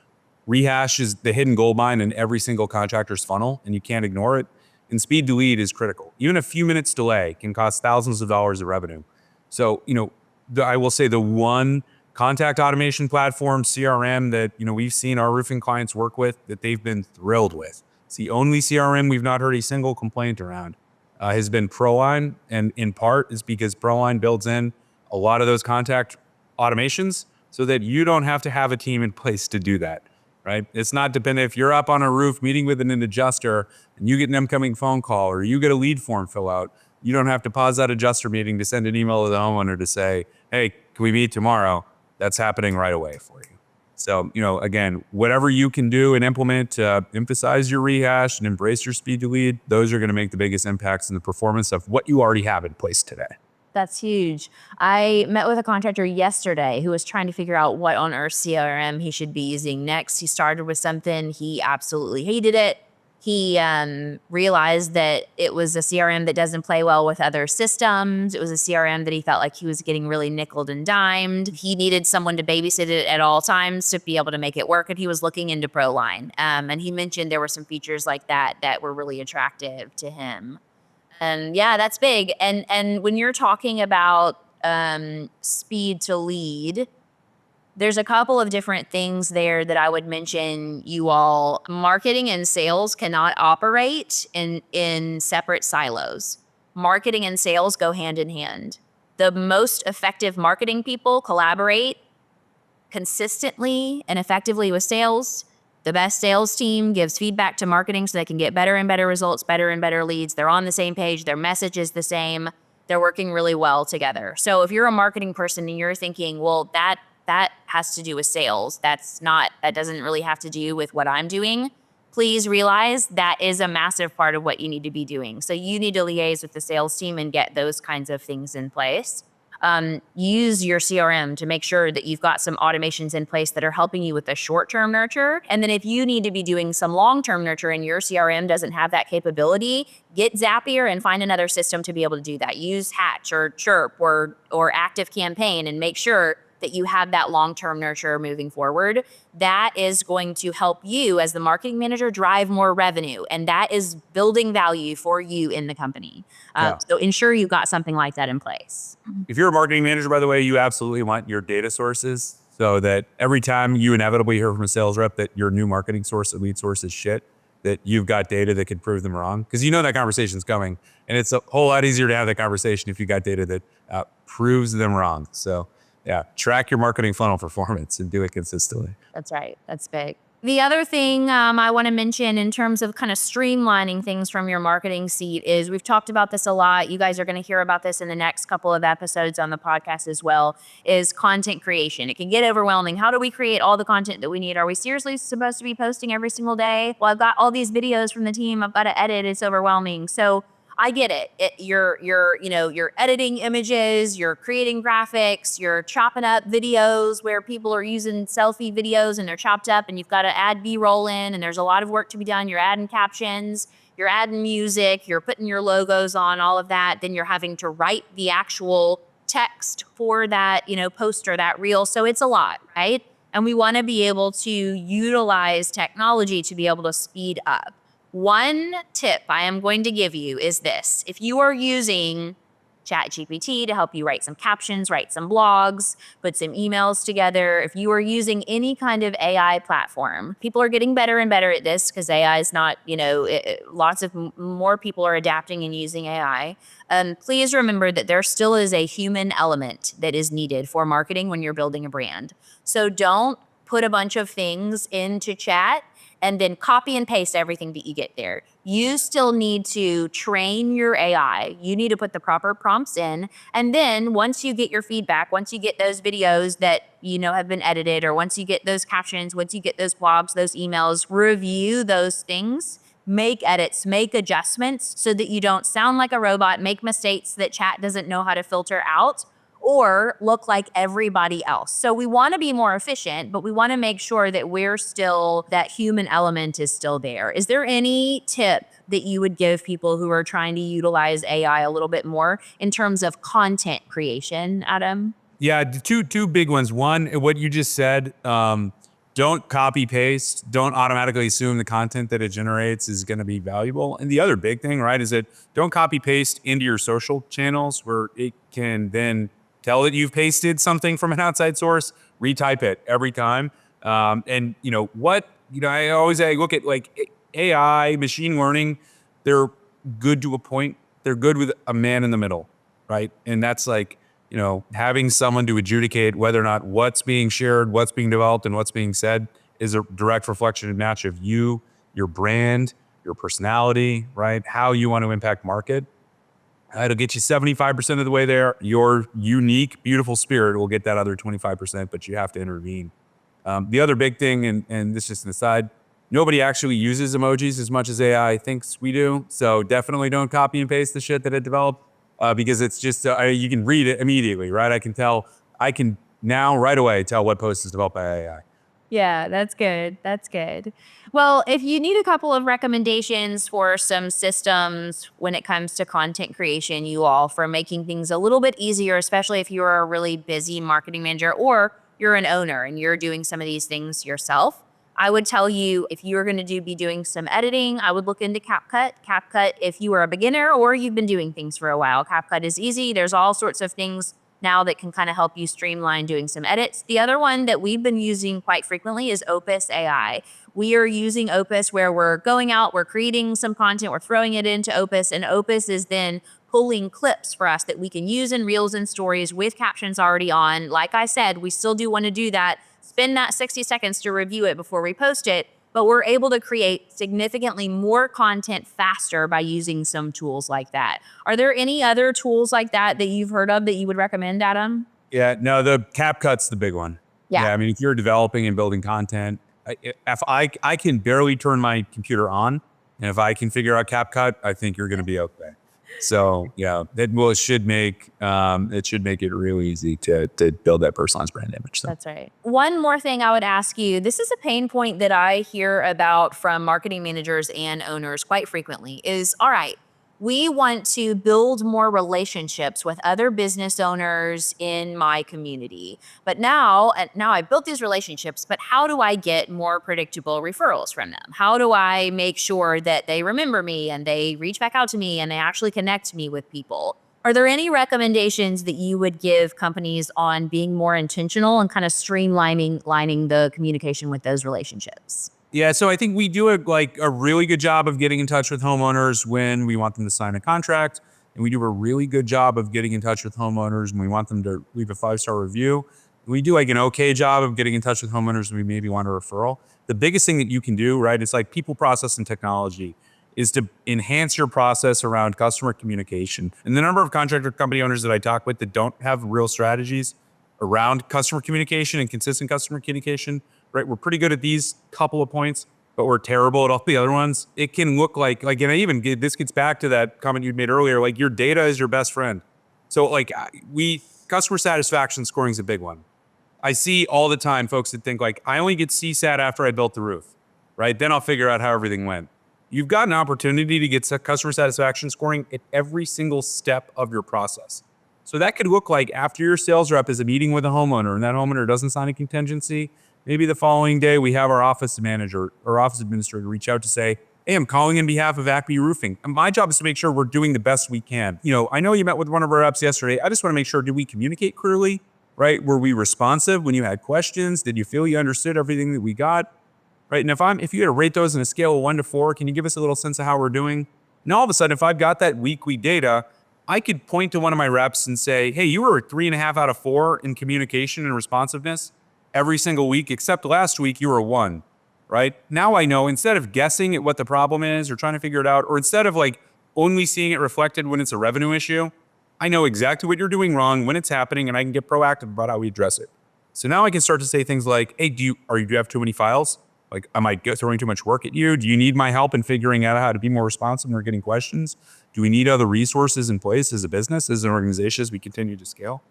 rehash is the hidden gold mine in every single contractor's funnel, and you can't ignore it. And speed to lead is critical. Even a few minutes delay can cost thousands of dollars of revenue. So, I will say the one contact automation platform, CRM, that, we've seen our roofing clients work with that they've been thrilled with. It's the only CRM we've not heard a single complaint around, has been ProLine. And in part is because ProLine builds in a lot of those contact automations so that you don't have to have a team in place to do that, right? It's not dependent. If you're up on a roof meeting with an adjuster and you get an incoming phone call or you get a lead form fill out, you don't have to pause that adjuster meeting to send an email to the homeowner to say, hey, can we meet tomorrow? That's happening right away for you. So, again, whatever you can do and implement to emphasize your rehash and embrace your speed to lead, those are going to make the biggest impacts in the performance of what you already have in place today. That's huge. I met with a contractor yesterday who was trying to figure out what on earth CRM he should be using next. He started with something. He absolutely hated it. He realized that it was a CRM that doesn't play well with other systems. It was a CRM that he felt like he was getting really nickeled and dimed. He needed someone to babysit it at all times to be able to make it work. And he was looking into ProLine. And he mentioned there were some features like that were really attractive to him. And yeah, that's big. And when you're talking about speed to lead, there's a couple of different things there that I would mention you all. Marketing and sales cannot operate in separate silos. Marketing and sales go hand in hand. The most effective marketing people collaborate consistently and effectively with sales. The best sales team gives feedback to marketing so they can get better and better results, better and better leads. They're on the same page. Their message is the same. They're working really well together. So if you're a marketing person and you're thinking, well, that has to do with sales, that doesn't really have to do with what I'm doing, please realize that is a massive part of what you need to be doing. So you need to liaise with the sales team and get those kinds of things in place. Use your CRM to make sure that you've got some automations in place that are helping you with the short-term nurture. And then if you need to be doing some long-term nurture and your CRM doesn't have that capability, get Zapier and find another system to be able to do that. Use Hatch or Chirp or Active Campaign and make sure that you have that long-term nurture moving forward. That is going to help you as the marketing manager drive more revenue. And that is building value for you in the company. So ensure you've got something like that in place. If you're a marketing manager, by the way, you absolutely want your data sources so that every time you inevitably hear from a sales rep that your new marketing source or lead source is shit, that you've got data that can prove them wrong. Because that conversation's coming. And it's a whole lot easier to have that conversation if you got data that proves them wrong. So yeah, track your marketing funnel performance and do it consistently. That's right. That's big. The other thing I want to mention in terms of kind of streamlining things from your marketing seat is we've talked about this a lot. You guys are going to hear about this in the next couple of episodes on the podcast as well, is content creation. It can get overwhelming. How do we create all the content that we need? Are we seriously supposed to be posting every single day? Well, I've got all these videos from the team. I've got to edit. It's overwhelming. So I get it. You're editing images, you're creating graphics, you're chopping up videos where people are using selfie videos and they're chopped up and you've got to add B-roll in and there's a lot of work to be done. You're adding captions, you're adding music, you're putting your logos on, all of that. Then you're having to write the actual text for that, poster, that reel. So it's a lot, right? And we want to be able to utilize technology to be able to speed up. One tip I am going to give you is this. If you are using ChatGPT to help you write some captions, write some blogs, put some emails together, if you are using any kind of AI platform, people are getting better and better at this because AI is not, lots of more people are adapting and using AI. Please remember that there still is a human element that is needed for marketing when you're building a brand. So don't put a bunch of things into chat and then copy and paste everything that you get there. You still need to train your AI. You need to put the proper prompts in. And then once you get your feedback, once you get those videos that have been edited, or once you get those captions, once you get those blogs, those emails, review those things, make edits, make adjustments so that you don't sound like a robot, make mistakes that chat doesn't know how to filter out, or look like everybody else. So we want to be more efficient, but we want to make sure that that human element is still there. Is there any tip that you would give people who are trying to utilize AI a little bit more in terms of content creation, Adam? Yeah, two big ones. One, what you just said, don't copy paste, don't automatically assume the content that it generates is going to be valuable. And the other big thing, right, is that don't copy paste into your social channels where it can then tell that you've pasted something from an outside source, retype it every time. And I always say, look at like AI, machine learning, they're good to a point. They're good with a man in the middle, right? And that's like, having someone to adjudicate whether or not what's being shared, what's being developed, and what's being said is a direct reflection and match of you, your brand, your personality, right? How you want to impact market. It'll get you 75% of the way there. Your unique, beautiful spirit will get that other 25%, but you have to intervene. The other big thing, and this is just an aside, nobody actually uses emojis as much as AI thinks we do. So definitely don't copy and paste the shit that it developed. Because it's just, you can read it immediately, right? I can now right away tell what post is developed by AI. Yeah, that's good. That's good. Well, if you need a couple of recommendations for some systems when it comes to content creation, you all, for making things a little bit easier, especially if you're a really busy marketing manager or you're an owner and you're doing some of these things yourself, I would tell you, if you're going to be doing some editing, I would look into CapCut. CapCut, if you are a beginner or you've been doing things for a while, CapCut is easy. There's all sorts of things now that can kind of help you streamline doing some edits. The other one that we've been using quite frequently is Opus AI. We are using Opus where we're going out, we're creating some content, we're throwing it into Opus, and Opus is then pulling clips for us that we can use in Reels and Stories with captions already on. Like I said, we still do want to do that. Spend that 60 seconds to review it before we post it, but we're able to create significantly more content faster by using some tools like that. Are there any other tools like that you've heard of that you would recommend, Adam? Yeah, no, the CapCut's the big one. Yeah. I mean, if you're developing and building content, if I can barely turn my computer on, and if I can figure out CapCut, I think you're going to be okay. So yeah, it should make it real easy to build that personalized brand image. So. That's right. One more thing I would ask you, this is a pain point that I hear about from marketing managers and owners quite frequently is, all right, we want to build more relationships with other business owners in my community. But now I built these relationships, but how do I get more predictable referrals from them? How do I make sure that they remember me and they reach back out to me and they actually connect me with people? Are there any recommendations that you would give companies on being more intentional and kind of streamlining the communication with those relationships? Yeah, so I think we do a really good job of getting in touch with homeowners when we want them to sign a contract, and we do a really good job of getting in touch with homeowners when we want them to leave a 5-star review. We do like an okay job of getting in touch with homeowners when we maybe want a referral. The biggest thing that you can do, right, it's like people, process, and technology, is to enhance your process around customer communication. And the number of contractor company owners that I talk with that don't have real strategies around customer communication and consistent customer communication, right? We're pretty good at these couple of points, but we're terrible at all the other ones. It can look like, and this gets back to that comment you'd made earlier, like your data is your best friend. So like customer satisfaction scoring is a big one. I see all the time folks that think like, I only get CSAT after I built the roof, right? Then I'll figure out how everything went. You've got an opportunity to get customer satisfaction scoring at every single step of your process. So that could look like after your sales rep is a meeting with a homeowner and that homeowner doesn't sign a contingency, maybe the following day we have our office manager or office administrator reach out to say, hey, I'm calling in behalf of Acme Roofing. And my job is to make sure we're doing the best we can. I know you met with one of our reps yesterday. I just want to make sure, did we communicate clearly, right? Were we responsive when you had questions? Did you feel you understood everything that we got? Right. And if you had to rate those on a scale of 1 to 4, can you give us a little sense of how we're doing? And all of a sudden, if I've got that weekly data, I could point to one of my reps and say, hey, you were a 3.5 out of 4 in communication and responsiveness every single week, except last week you were a 1, right? Now I know, instead of guessing at what the problem is or trying to figure it out, or instead of like only seeing it reflected when it's a revenue issue, I know exactly what you're doing wrong, when it's happening, and I can get proactive about how we address it. So now I can start to say things like, hey, do you have too many files? Like, am I throwing too much work at you? Do you need my help in figuring out how to be more responsive when we're getting questions? Do we need other resources in place as a business, as an organization, as we continue to scale?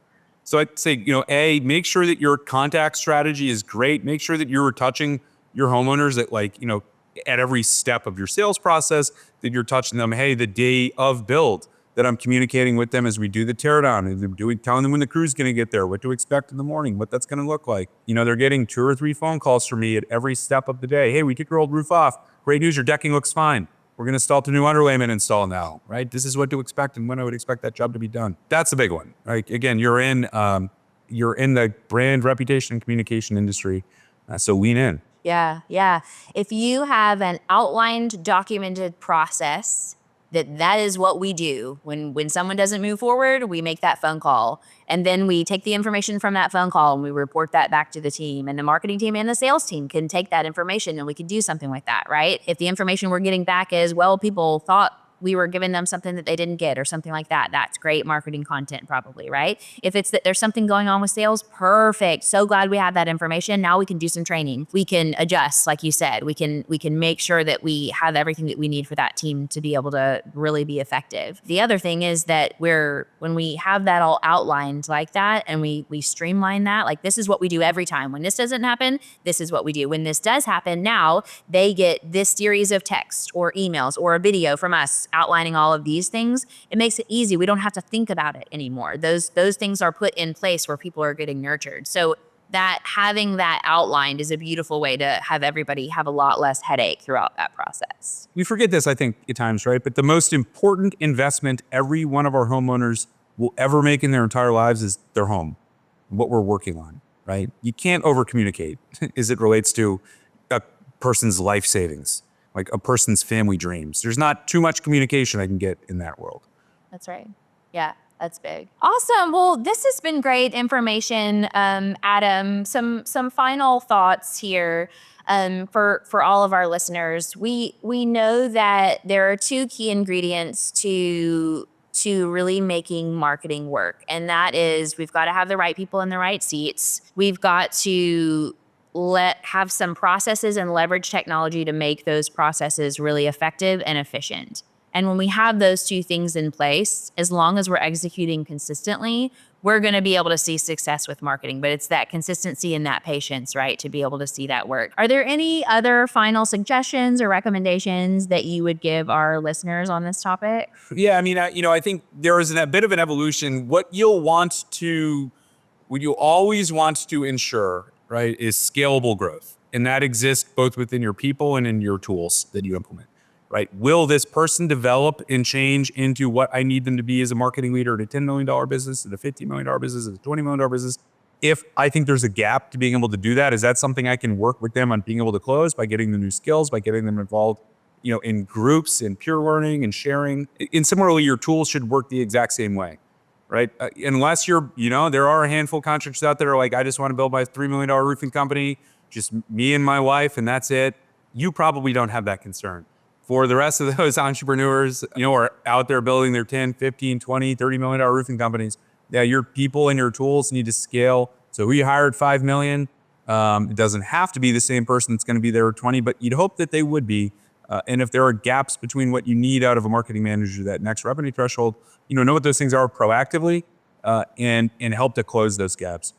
So I'd say, A, make sure that your contact strategy is great. Make sure that you're touching your homeowners at every step of your sales process, that you're touching them. Hey, the day of build, that I'm communicating with them as we do the teardown, and telling them when the crew's going to get there, what to expect in the morning, what that's going to look like. They're getting 2 or 3 phone calls from me at every step of the day. Hey, we took your old roof off. Great news, your decking looks fine. We're going to start the new underlayment install now, right? This is what to expect and when I would expect that job to be done. That's the big one, right? Again, you're in the brand reputation and communication industry, so lean in. Yeah, yeah. If you have an outlined, documented process, that is what we do. When someone doesn't move forward, we make that phone call. And then we take the information from that phone call and we report that back to the team. And the marketing team and the sales team can take that information and we can do something like that, right? If the information we're getting back is, well, people thought we were giving them something that they didn't get or something like that, that's great marketing content probably, right? If it's that there's something going on with sales, perfect. So glad we have that information. Now we can do some training. We can adjust, like you said. We can make sure that we have everything that we need for that team to be able to really be effective. The other thing is that when we have that all outlined like that and we streamline that, like this is what we do every time. When this doesn't happen, this is what we do. When this does happen, now they get this series of text or emails or a video from us outlining all of these things. It makes it easy. We don't have to think about it anymore. Those things are put in place where people are getting nurtured. So that having that outlined is a beautiful way to have everybody have a lot less headache throughout that process. We forget this, I think, at times, right? But the most important investment every one of our homeowners will ever make in their entire lives is their home, what we're working on, right? You can't over communicate as it relates to a person's life savings, like a person's family dreams. There's not too much communication I can get in that world. That's right. Yeah, that's big. Awesome. Well, this has been great information, Adam. Some final thoughts here for all of our listeners. We know that there are 2 key ingredients to really making marketing work, and that is we've got to have the right people in the right seats. We've got to have some processes and leverage technology to make those processes really effective and efficient. And when we have those 2 things in place, as long as we're executing consistently, we're going to be able to see success with marketing. But it's that consistency and that patience, right, to be able to see that work. Are there any other final suggestions or recommendations that you would give our listeners on this topic? Yeah, I mean, I think there is a bit of an evolution. What you'll always want to ensure, right, is scalable growth. And that exists both within your people and in your tools that you implement, right? Will this person develop and change into what I need them to be as a marketing leader at a $10 million business, at a $50 million business, at a $20 million business? If I think there's a gap to being able to do that, is that something I can work with them on being able to close by getting them new skills, by getting them involved, in groups and peer learning and sharing? And similarly, your tools should work the exact same way. Right? Unless there are a handful of contractors out there like, I just want to build my $3 million roofing company, just me and my wife, and that's it. You probably don't have that concern. For the rest of those entrepreneurs, are out there building their 10, 15, 20, $30 million roofing companies. Yeah, your people and your tools need to scale. So we hired 5 million. It doesn't have to be the same person that's going to be there at 20, but you'd hope that they would be. And if there are gaps between what you need out of a marketing manager, that next revenue threshold, know what those things are proactively and help to close those gaps.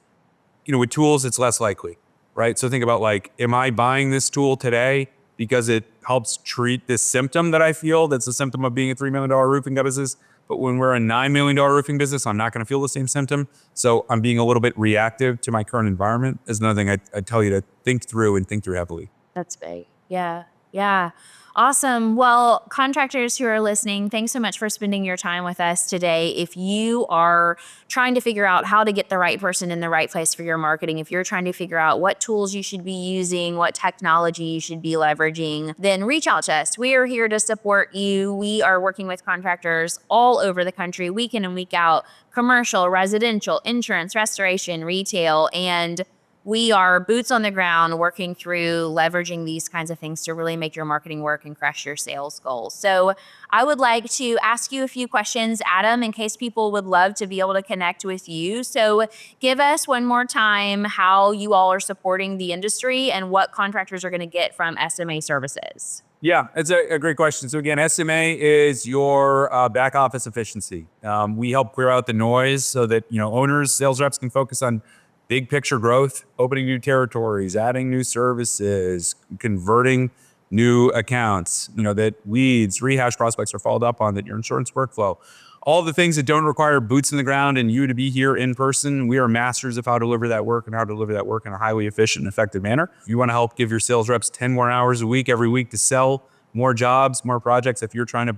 With tools, it's less likely, right? So think about am I buying this tool today because it helps treat this symptom that I feel that's a symptom of being a $3 million roofing business? But when we're a $9 million roofing business, I'm not going to feel the same symptom. So I'm being a little bit reactive to my current environment is another thing I tell you to think through heavily. That's big. Yeah. Yeah. Awesome. Well, contractors who are listening, thanks so much for spending your time with us today. If you are trying to figure out how to get the right person in the right place for your marketing, if you're trying to figure out what tools you should be using, what technology you should be leveraging, then reach out to us. We are here to support you. We are working with contractors all over the country, week in and week out, commercial, residential, insurance, restoration, retail, and we are boots on the ground working through leveraging these kinds of things to really make your marketing work and crush your sales goals. So I would like to ask you a few questions, Adam, in case people would love to be able to connect with you. So give us one more time how you all are supporting the industry and what contractors are going to get from SMA Services. Yeah, it's a great question. So again, SMA is your back office efficiency. We help clear out the noise so that owners, sales reps can focus on big picture growth, opening new territories, adding new services, converting new accounts. That leads, rehash prospects are followed up on. That your insurance workflow, all the things that don't require boots in the ground and you to be here in person. We are masters of how to deliver that work and how to deliver that work in a highly efficient and effective manner. If you want to help give your sales reps 10 more hours a week, every week to sell more jobs, more projects, if you're trying to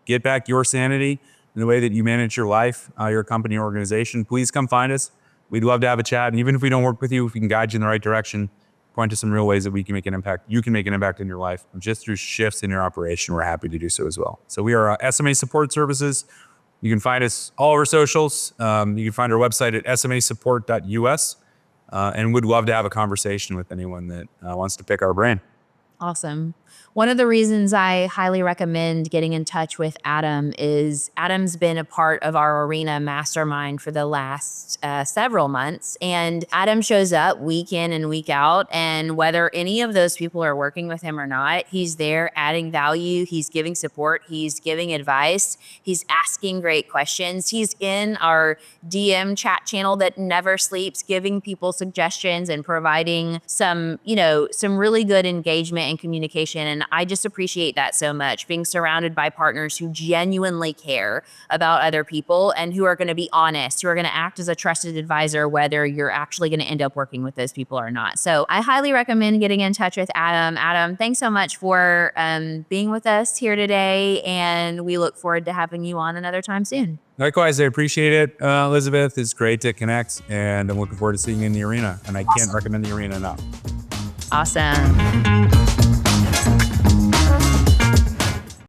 get back your sanity in the way that you manage your life, your company, organization, please come find us. We'd love to have a chat. And even if we don't work with you, if we can guide you in the right direction, point to some real ways that we can make an impact. You can make an impact in your life just through shifts in your operation. We're happy to do so as well. So we are SMA Support Services. You can find us all over socials. You can find our website at smasupport.us, and would love to have a conversation with anyone that wants to pick our brain. Awesome. One of the reasons I highly recommend getting in touch with Adam is Adam's been a part of our Arena mastermind for the last several months. And Adam shows up week in and week out. And whether any of those people are working with him or not, he's there adding value. He's giving support. He's giving advice. He's asking great questions. He's in our DM chat channel that never sleeps, giving people suggestions and providing some really good engagement and communication. And I just appreciate that so much, being surrounded by partners who genuinely care about other people and who are going to be honest, who are going to act as a trusted advisor, whether you're actually going to end up working with those people or not. So I highly recommend getting in touch with Adam. Adam, thanks so much for being with us here today. And we look forward to having you on another time soon. Likewise, I appreciate it, Elizabeth. It's great to connect, and I'm looking forward to seeing you in the arena. And I can't recommend the arena enough. Awesome.